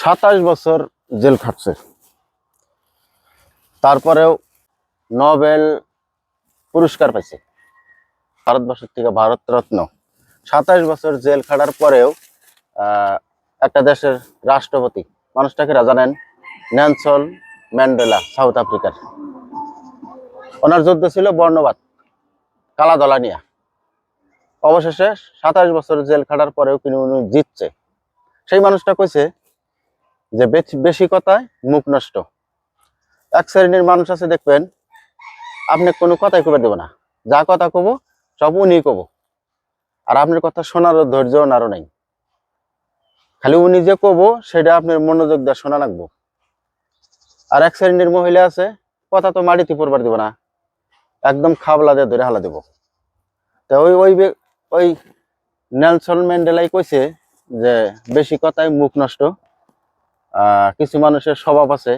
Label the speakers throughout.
Speaker 1: 27 বছর জেল খাটছে, তারপরেও নোবেল পুরস্কার পাইছে ভারতবর্ষের থেকে, ভারতরত্ন। 27 বছর জেল খাটার পরেও একটা দেশের রাষ্ট্রপতি, মানুষটাকে জানেন? নেলসন ম্যান্ডেলা, সাউথ আফ্রিকার। ওনার যুদ্ধ ছিল বর্ণবাদ, কালা দলা নিয়া। অবশেষে 27 বছর জেল খাটার পরেও কিন্তু উনি জিতছে। সেই মানুষটা কইছে যে বেশি কথায় মুখ নষ্ট। এক শ্রেণীর মানুষ আছে, দেখবেন আপনি কোনো কথাই কবে দেব না, যা কথা কব সব উনি কব, আর আপনার কথা শোনার ধৈর্য ওনারও নেই। খালি উনি যে কব সেটা আপনার মনোযোগ দিয়ে শোনা লাগবো। আর এক শ্রেণীর মহিলা আছে, কথা তো মাটিতে পড়বার দিব না, একদম খাবলা দিয়ে ধরে হালা দেব। তো ওই ওই ওই নেলসন ম্যান্ডেলাই কইছে যে বেশি কথায় মুখ নষ্ট। কিছু মানুষের স্বভাব আছে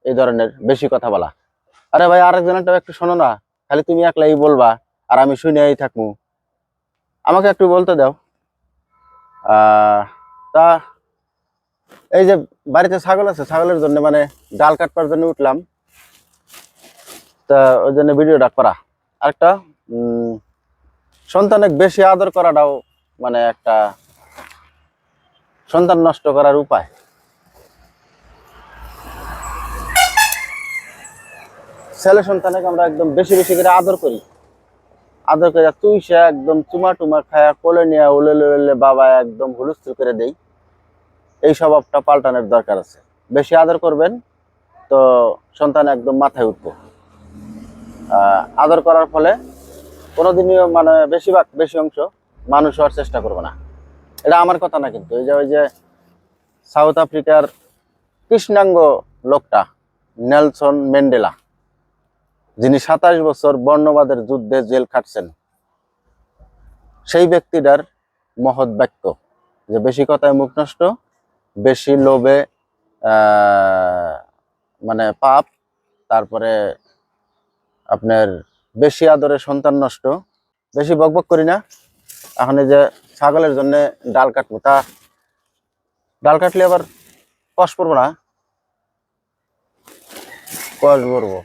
Speaker 1: এই ধরনের, বেশি কথা বলা। আরে ভাই, আরেকজনটাও একটু শোনো না, খালি তুমি একলাই বলবা আর আমি শুনেই থাকবো, আমাকে একটু বলতে দাও। তা এই যে বাড়িতে ছাগল আছে, ছাগলের জন্য মানে ডাল কাটবার জন্য উঠলাম, তা ওই জন্য ভিডিওটা করা। আরেকটা সন্তানের বেশি আদর করাটাও মানে একটা সন্তান নষ্ট করার উপায়। ছেলে সন্তানকে আমরা একদম বেশি বেশি করে আদর করি, আদর করে তুই সে একদম চুমা টুমা খায়া কোলে নিয়ে উলে বাবা একদম হুলস্থুল করে দেই। এই স্বভাবটা পাল্টানোর দরকার আছে। বেশি আদর করবেন তো সন্তান একদম মাথায় উঠবো। আদর করার ফলে কোনোদিনই মানে বেশি অংশ মানুষ হওয়ার চেষ্টা করবে না। এটা আমার কথা না কিন্তু, এই যে ওই যে সাউথ আফ্রিকার কৃষ্ণাঙ্গ লোকটা নেলসন ম্যান্ডেলা, যিনি 27 বছর বর্ণবাদের যুদ্ধে জেল খাটছেন, সেই ব্যক্তিটার মহৎ বাক্য যে বেশি কথায় মুখ নষ্ট, বেশি লোভে মানে পাপ, তারপরে আপনার বেশি আদরে সন্তান নষ্ট। বেশি বকবক করি না। এখন এই যে ছাগলের জন্য ডাল কাটবো, তা ডাল কাটলে আবার কষ পড়বো না? কষ পড়বো।